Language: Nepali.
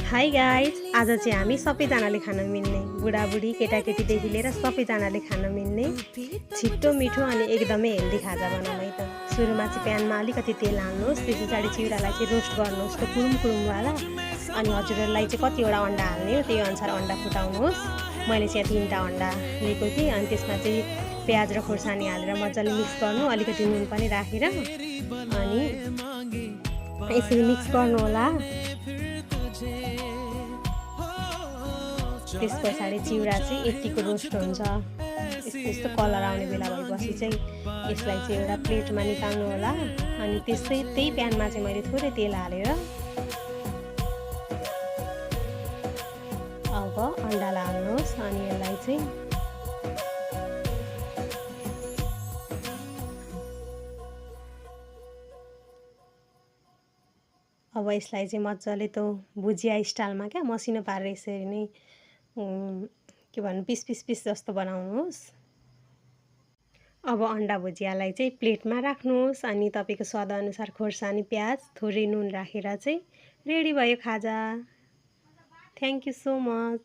हाई गाइज, आज चाहिँ हामी सबैजनाले खान मिल्ने बुढाबुढी केटाकेटीदेखि लिएर सबैजनाले खान मिल्ने छिट्टो मिठो अनि एकदमै हेल्दी खाजा बनाउँ है त। सुरुमा चाहिँ प्यानमा अलिकति तेल हाल्नुहोस्, त्यस पछाडि चिउरालाई चाहिँ रोस्ट गर्नुहोस् त कुरुम कुरुमवाला। अनि हजुरहरूलाई चाहिँ कतिवटा अन्डा हाल्ने हो त्यही अनुसार अन्डा फुटाउनुहोस्। मैले चाहिँ 3टा अन्डा लिएको थिएँ। अनि त्यसमा चाहिँ प्याज र खोर्सानी हालेर मजाले मिक्स गर्नु, अलिकति नुन पनि राखेर अनि यसरी मिक्स गर्नु होला। त्यस पछाडि चिउरा चाहिँ यतिको रोस्ट हुन्छ, यस्तो कलर आउने बेला भएपछि चाहिँ यसलाई चाहिँ एउटा प्लेटमा निकाल्नु होला। अनि त्यही प्यानमा चाहिँ मैले थोरै तेल हालेर अब अन्डालाई हाल्नुहोस्। अनि यसलाई चाहिँ अब यसलाई चाहिँ मजाले त भुजिया स्टाइलमा क्या मसिनो पारेर यसरी नै के भन्नु पिस पिस जस्तो बनाउनुहोस्। अब अन्डा भुजियालाई चाहिँ प्लेटमा राख्नुहोस्। अनि तपाईँको स्वादअनुसार खोर्सानी प्याज थोरै नुन राखेर चाहिँ रेडी भयो खाजा। Thank you so much.